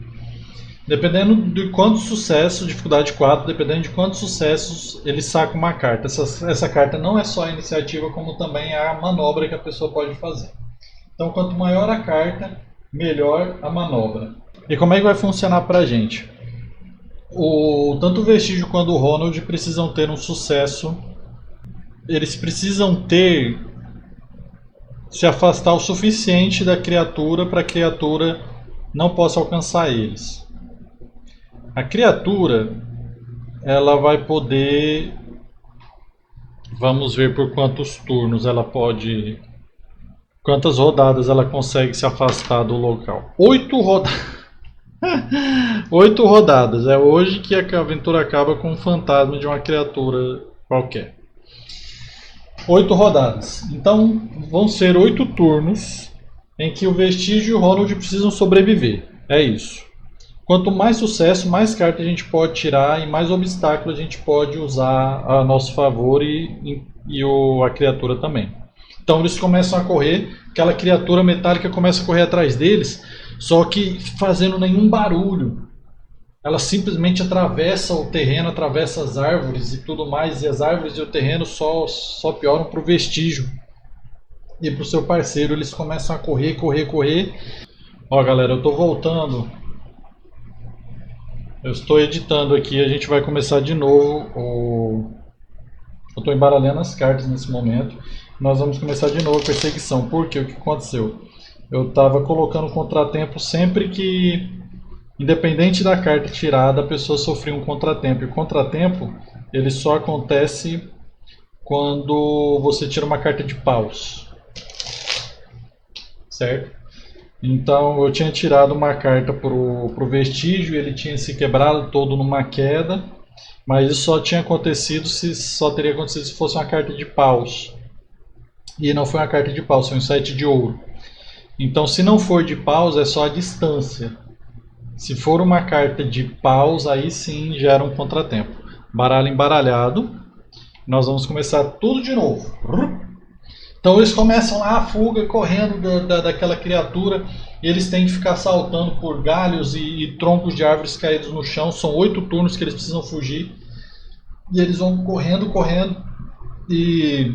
Dependendo de quantos sucessos, dificuldade 4, dependendo de quantos sucessos, ele saca uma carta. Essa carta não é só a iniciativa, como também é a manobra que a pessoa pode fazer. Então, quanto maior a carta, melhor a manobra. E como é que vai funcionar pra gente? Tanto o Vestígio quanto o Ronald precisam ter um sucesso. Eles precisam se afastar o suficiente da criatura para a criatura não possa alcançar eles. A criatura, ela vai poder, vamos ver por quantos turnos ela pode, quantas rodadas ela consegue se afastar do local. 8 rodadas. 8 rodadas. É hoje que a aventura acaba com um fantasma de uma criatura qualquer. 8 rodadas. Então vão ser 8 turnos em que o Vestígio e o Ronald precisam sobreviver. É isso. Quanto mais sucesso, mais cartas a gente pode tirar e mais obstáculos a gente pode usar a nosso favor e a criatura também. Então eles começam a correr, aquela criatura metálica começa a correr atrás deles, só que fazendo nenhum barulho. Ela simplesmente atravessa o terreno, atravessa as árvores e tudo mais, e as árvores e o terreno só pioram para o Vestígio e para o seu parceiro. Eles começam a correr, correr, correr. Ó galera, eu estou voltando. Eu estou editando aqui, a gente vai começar de novo. Eu estou embaralhando as cartas nesse momento. Nós vamos começar de novo a perseguição. Por quê? O que aconteceu? Eu estava colocando contratempo sempre que, independente da carta tirada, a pessoa sofria um contratempo. E o contratempo ele só acontece quando você tira uma carta de paus. Certo? Então eu tinha tirado uma carta pro Vestígio, ele tinha se quebrado todo numa queda, mas isso só teria acontecido se fosse uma carta de paus. E não foi uma carta de paus, foi um 7 de ouro. Então se não for de paus é só a distância. Se for uma carta de paus, aí sim gera um contratempo. Baralho embaralhado. Nós vamos começar tudo de novo. Então eles começam lá a fuga, correndo daquela criatura. E eles têm que ficar saltando por galhos e troncos de árvores caídos no chão. São 8 turnos que eles precisam fugir. E eles vão correndo, correndo. E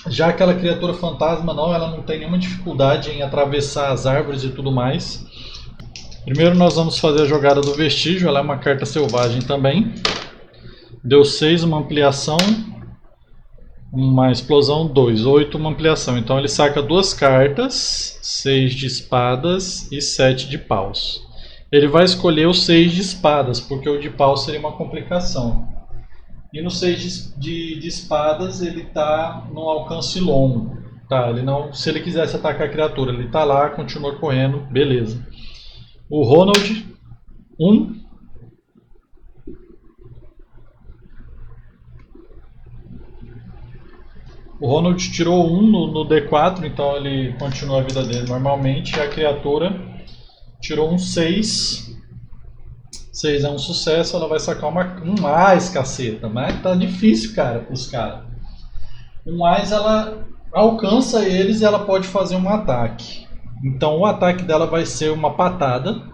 já aquela criatura fantasma ela não tem nenhuma dificuldade em atravessar as árvores e tudo mais. Primeiro nós vamos fazer a jogada do Vestígio. Ela é uma carta selvagem também. Deu 6, uma ampliação. Uma explosão, 2, 8, uma ampliação. Então ele saca 2 cartas, 6 de espadas e 7 de paus. Ele vai escolher o 6 de espadas, porque o de paus seria uma complicação. E no 6 de espadas ele está no alcance longo. Tá, ele não. Se ele quisesse atacar a criatura, ele tá lá, continua correndo, beleza. O Ronald, 1. O Ronald tirou 1 no D4, então ele continua a vida dele normalmente. E a criatura tirou um 6. 6 é um sucesso, ela vai sacar um mais, caceta. Mas tá difícil, cara, pros caras. Um mais ela alcança eles e ela pode fazer um ataque. Então o ataque dela vai ser uma patada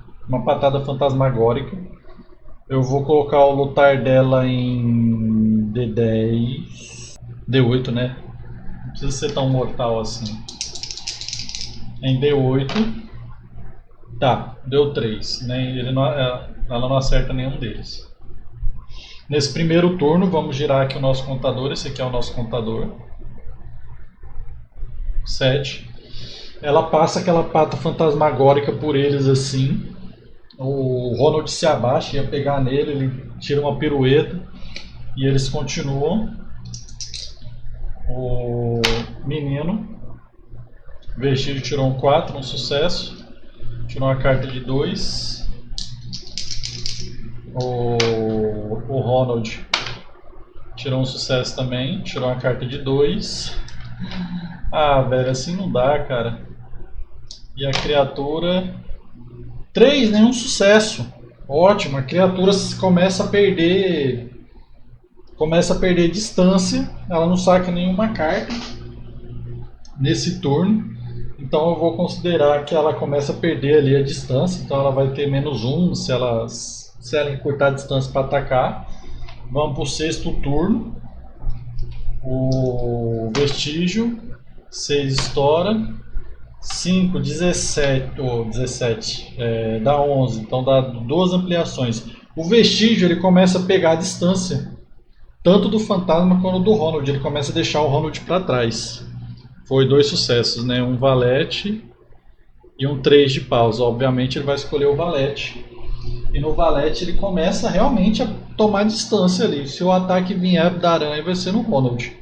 fantasmagórica. Eu vou colocar o lutar dela em D10, D8, né? Não precisa ser tão mortal assim. Em D8. Tá, deu 3. Né? Ela não acerta nenhum deles. Nesse primeiro turno, vamos girar aqui o nosso contador. Esse aqui é o nosso contador. 7. Ela passa aquela pata fantasmagórica por eles assim. O Ronald se abaixa, ia pegar nele, ele tira uma pirueta. E eles continuam. O menino Vestígio tirou um 4, um sucesso. Tirou uma carta de 2. O Ronald tirou um sucesso também. Tirou uma carta de 2. Ah, velho, assim não dá, cara. E a criatura 3, nenhum sucesso. Ótimo, a criatura começa a perder distância. Ela não saca nenhuma carta nesse turno. Então eu vou considerar que ela começa a perder ali a distância. Então ela vai ter -1 se ela encurtar a distância para atacar. Vamos para o sexto turno. O Vestígio 6 estoura. 5, 17, dá 11, então dá 2 ampliações. O Vestígio ele começa a pegar a distância, tanto do fantasma quanto do Ronald, ele começa a deixar o Ronald para trás. Foi 2 sucessos, né? Um valete e um 3 de paus. Obviamente ele vai escolher o valete. E no valete ele começa realmente a tomar distância ali. Se o ataque vier da aranha vai ser no Ronald.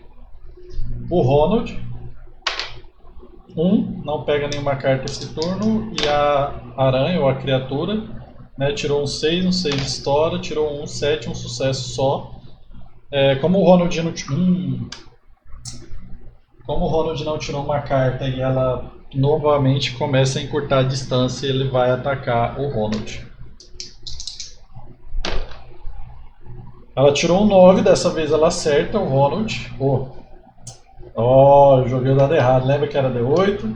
O Ronald 1, não pega nenhuma carta esse turno. E a aranha ou a criatura, né, tirou um 6 estoura, tirou um 7, um sucesso só. Como o Ronald não tirou uma carta e ela novamente começa a encurtar a distância, ele vai atacar o Ronald. Ela tirou um 9, dessa vez ela acerta o Ronald. Eu joguei o dado errado, lembra que era D8?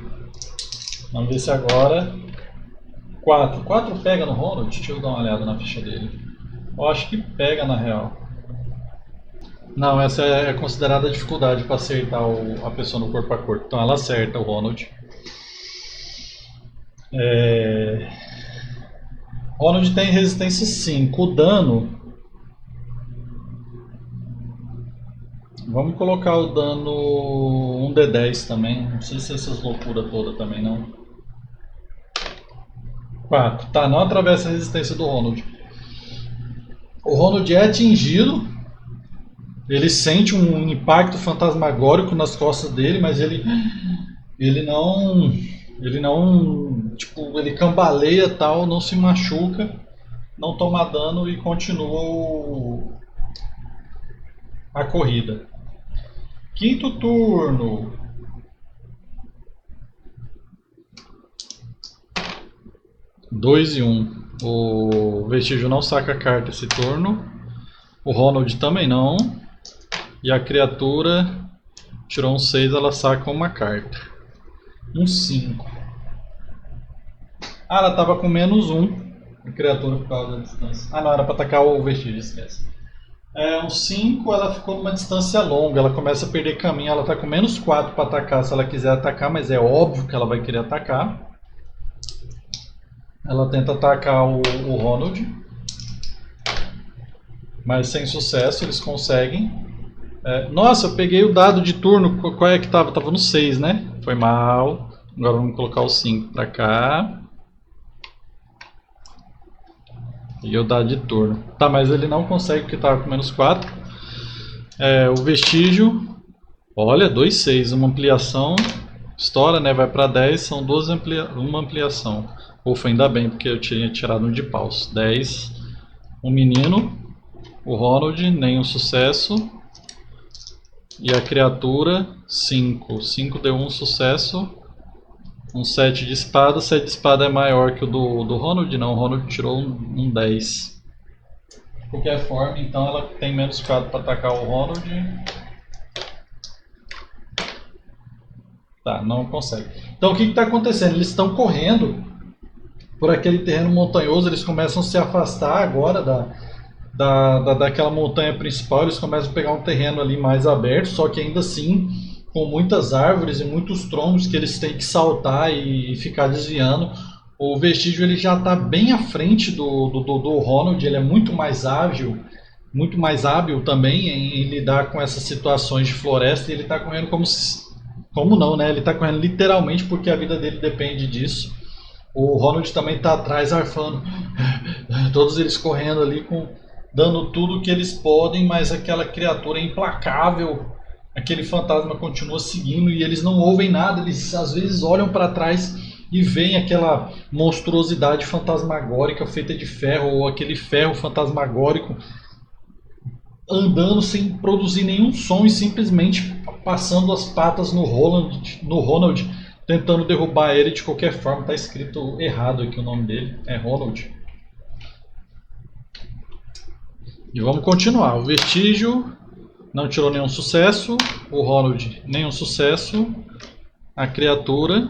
Vamos ver se agora. 4. 4 pega no Ronald? Deixa eu dar uma olhada na ficha dele. Eu acho que pega na real. Não, essa é considerada a dificuldade para acertar a pessoa no corpo a corpo. Então ela acerta o Ronald. Ronald tem resistência 5. O dano. Vamos colocar o dano 1d10 também. Não precisa ser essas loucuras todas também não. 4. Tá, não atravessa a resistência do Ronald. O Ronald é atingido. Ele sente um impacto fantasmagórico nas costas dele, mas ele não, tipo, ele cambaleia tal, não se machuca, não toma dano e continua a corrida. Quinto turno. Dois e 1. O Vestígio não saca carta esse turno. O Ronald também não. E a criatura tirou um 6, ela saca uma carta. Um 5. Ela estava com -1. A criatura por causa da distância. Não, era para atacar o Vestígio, esquece. Um 5, ela ficou numa distância longa. Ela começa a perder caminho. Ela está com -4 para atacar se ela quiser atacar, mas é óbvio que ela vai querer atacar. Ela tenta atacar o Ronald. Mas sem sucesso, eles conseguem. Nossa, eu peguei o dado de turno. Qual é que tava? Tava no 6, né? Foi mal. Agora vamos colocar o 5 pra cá. E o dado de turno. Tá, mas ele não consegue porque tava com -4. O Vestígio. Olha, 2, 6. Uma ampliação. estoura, né? Vai para 10, são uma ampliação. Ufa, ainda bem, porque eu tinha tirado um de paus. 10, um menino, o Ronald, nenhum sucesso. E a criatura, 5. 5 deu um sucesso. Um 7 de espada. 7 de espada é maior que o do Ronald? Não, o Ronald tirou um 10. De qualquer forma, então ela tem menos 4 para atacar o Ronald. Tá, não consegue. Então o que está acontecendo? Eles estão correndo por aquele terreno montanhoso, eles começam a se afastar agora daquela montanha principal, eles começam a pegar um terreno ali mais aberto, só que ainda assim com muitas árvores e muitos troncos que eles têm que saltar e ficar desviando. O Vestígio ele já está bem à frente do Ronald, ele é muito mais ágil, muito mais hábil também em lidar com essas situações de floresta, e ele está correndo como não, né? Ele está correndo literalmente porque a vida dele depende disso. O Ronald também está atrás arfando, todos eles correndo ali, dando tudo que eles podem, mas aquela criatura é implacável, aquele fantasma continua seguindo e eles não ouvem nada, eles às vezes olham para trás e veem aquela monstruosidade fantasmagórica feita de ferro, ou aquele ferro fantasmagórico andando sem produzir nenhum som e simplesmente passando as patas no Ronald, tentando derrubar ele de qualquer forma. Está escrito errado aqui o nome dele, é Ronald. E vamos continuar. O Vestígio não tirou nenhum sucesso, o Ronald nenhum sucesso, a criatura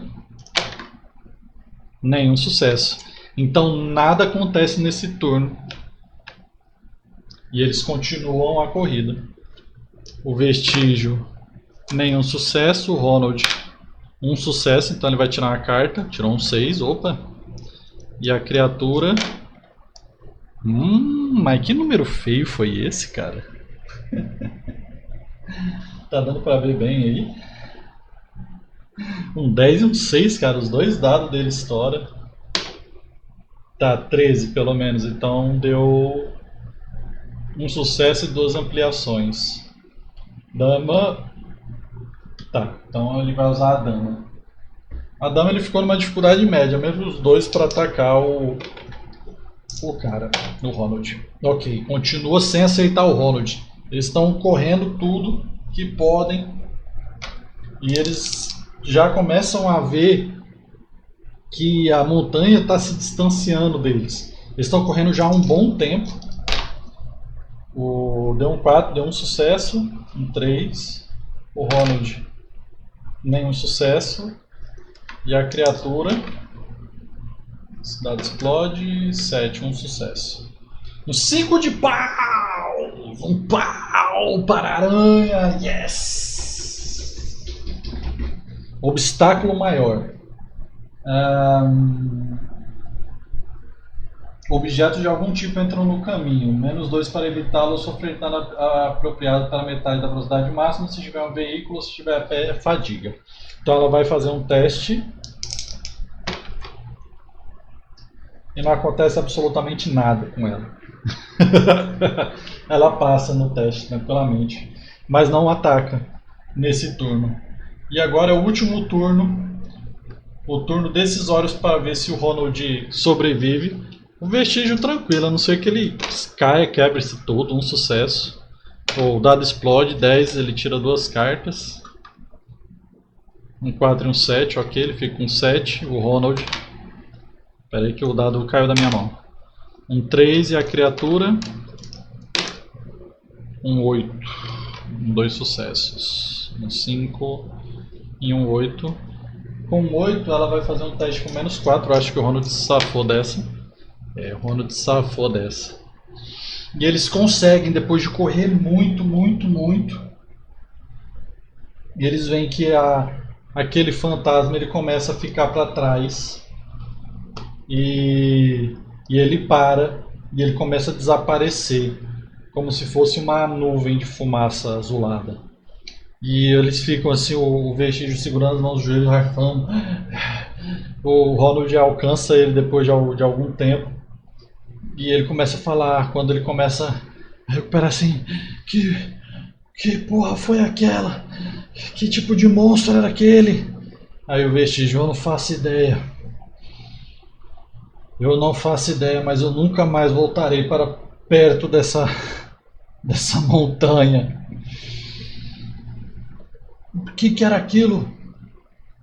nenhum sucesso. Então nada acontece nesse turno e eles continuam a corrida. O Vestígio nenhum sucesso, o Ronald um sucesso, então ele vai tirar uma carta, tirou um 6, opa. E a criatura, mas que número feio foi esse, cara? Tá dando pra ver bem aí. Um 10 e um 6, cara, os dois dados dele estoura. Tá, 13 pelo menos, então deu um sucesso e 2 ampliações. Dama. Tá, então ele vai usar a dama. A dama ele ficou numa dificuldade média, mesmo os dois para atacar o cara, o Ronald. Ok, continua sem aceitar o Ronald. Eles estão correndo tudo que podem e eles já começam a ver que a montanha está se distanciando deles. Eles estão correndo já há um bom tempo. Deu um 4, deu um sucesso, um 3. O Ronald, nenhum sucesso. E a criatura, cidade explode, 7, um sucesso. Um 5 de pau! Um pau para a aranha, yes! Obstáculo maior. Objetos de algum tipo entram no caminho. -2 para evitá-lo ou sofrer dano apropriado para metade da velocidade máxima. Se tiver um veículo, se tiver a pé, é fadiga. Então ela vai fazer um teste. E não acontece absolutamente nada com ela. Ela passa no teste tranquilamente. Mas não ataca nesse turno. E agora é o último turno. O turno decisório para ver se o Ronald sobrevive. O Vestígio tranquilo, a não ser que ele caia, quebre-se todo, um sucesso. O dado explode, 10, ele tira 2 cartas. Um 4 e um 7, ok, ele fica com 7. O Ronald. Espera aí que o dado caiu da minha mão. Um 3 e a criatura. Um 8. 2 sucessos. Um 5 e um 8. Com 8 ela vai fazer um teste com -4. Eu acho que o Ronald se safou dessa. O Ronald safou dessa. E eles conseguem, depois de correr muito, e eles veem que aquele fantasma ele começa a ficar para trás. E ele para e ele começa a desaparecer, como se fosse uma nuvem de fumaça azulada. E eles ficam assim, o Vestígio segurando as mãos nos joelhos, arfando. O Ronald alcança ele depois de algum tempo. E ele começa a falar, quando ele começa a recuperar assim, que porra foi aquela? Que tipo de monstro era aquele? Aí o vestígio, eu não faço ideia. Eu não faço ideia, mas eu nunca mais voltarei para perto dessa montanha. O que era aquilo?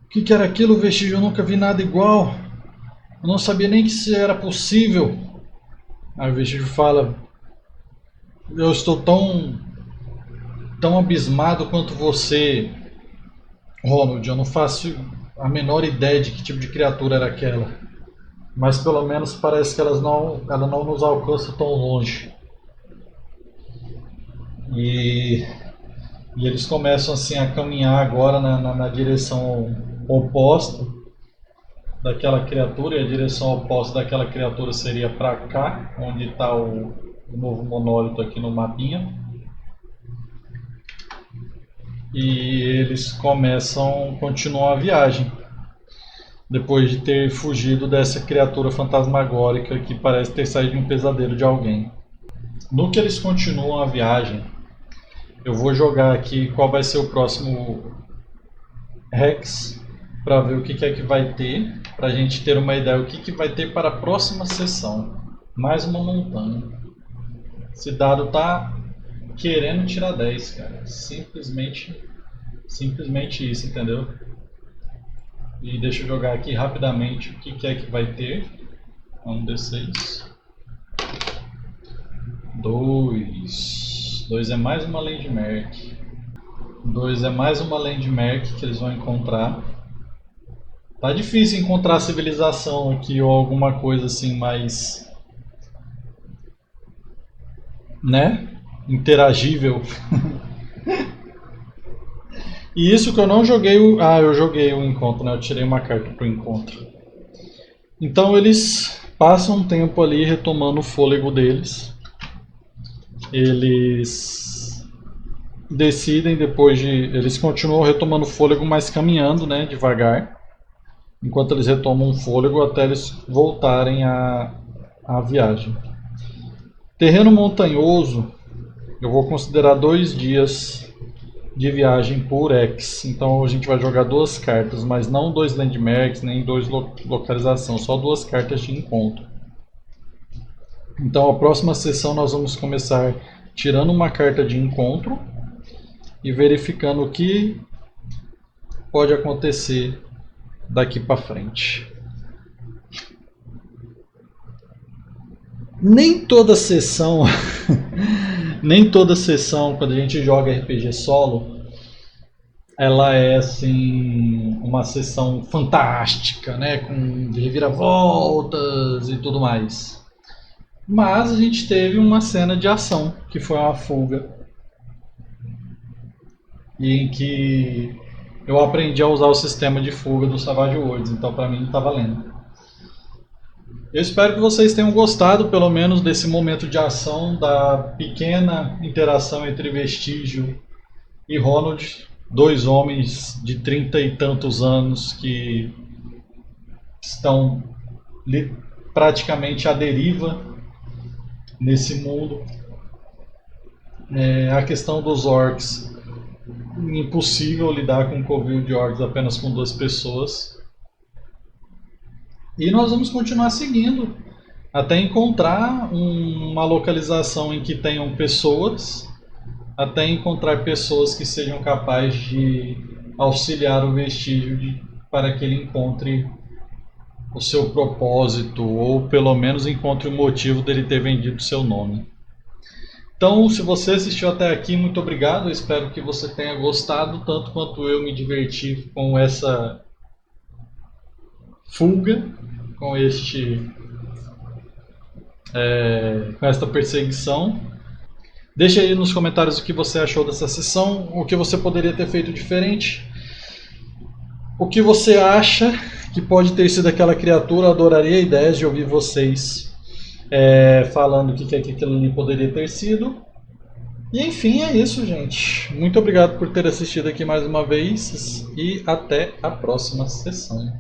O que era aquilo, vestígio? Eu nunca vi nada igual. Eu não sabia nem que isso era possível. Aí o vestígio fala: eu estou tão abismado quanto você, Ronald. Eu não faço a menor ideia de que tipo de criatura era aquela. Mas pelo menos parece que ela não nos alcança tão longe. E eles começam assim a caminhar agora na direção oposta daquela criatura, e a direção oposta daquela criatura seria para cá, onde está o novo monólito aqui no mapinha. E eles continuam a viagem, depois de ter fugido dessa criatura fantasmagórica que parece ter saído de um pesadelo de alguém. No que eles continuam a viagem, eu vou jogar aqui qual vai ser o próximo Rex, para ver o que é que vai ter, para a gente ter uma ideia o que vai ter para a próxima sessão. Mais uma montanha. Esse dado tá querendo tirar 10, cara. Simplesmente isso, entendeu? E deixa eu jogar aqui rapidamente o que é que vai ter. Um D6. 2. 2 é mais uma landmark. 2 é mais uma landmark que eles vão encontrar. Tá difícil encontrar civilização aqui ou alguma coisa assim mais, né, interagível. E isso que eu não joguei eu joguei o encontro, né? Eu tirei uma carta pro encontro. Então eles passam um tempo ali retomando o fôlego deles. Eles decidem eles continuam retomando o fôlego, mas caminhando, né, devagar. Enquanto eles retomam o fôlego até eles voltarem à viagem. Terreno montanhoso, eu vou considerar 2 dias de viagem por X. Então a gente vai jogar 2 cartas, mas não 2 landmarks, nem 2 localização, só 2 cartas de encontro. Então a próxima sessão nós vamos começar tirando uma carta de encontro e verificando o que pode acontecer daqui para frente. Nem toda sessão quando a gente joga RPG solo, ela é assim uma sessão fantástica, né, com reviravoltas e tudo mais. Mas a gente teve uma cena de ação, que foi uma fuga, e em que eu aprendi a usar o sistema de fuga do Savage Worlds, então para mim está valendo. Eu espero que vocês tenham gostado, pelo menos, desse momento de ação, da pequena interação entre Vestígio e Ronald, 2 homens de 30 e tantos anos que estão praticamente à deriva nesse mundo. A questão dos orcs, impossível lidar com um covil de orcs apenas com 2 pessoas. E nós vamos continuar seguindo até encontrar uma localização em que tenham pessoas, até encontrar pessoas que sejam capazes de auxiliar o Vestígio para que ele encontre o seu propósito, ou pelo menos encontre o motivo dele ter vendido seu nome. Então, se você assistiu até aqui, muito obrigado. Eu espero que você tenha gostado, tanto quanto eu me diverti com essa fuga, com esta perseguição. Deixe aí nos comentários o que você achou dessa sessão, o que você poderia ter feito diferente, o que você acha que pode ter sido aquela criatura. Eu adoraria ideias de ouvir vocês falando o que aquilo ali poderia ter sido. E enfim, é isso, gente. Muito obrigado por ter assistido aqui mais uma vez e até a próxima sessão.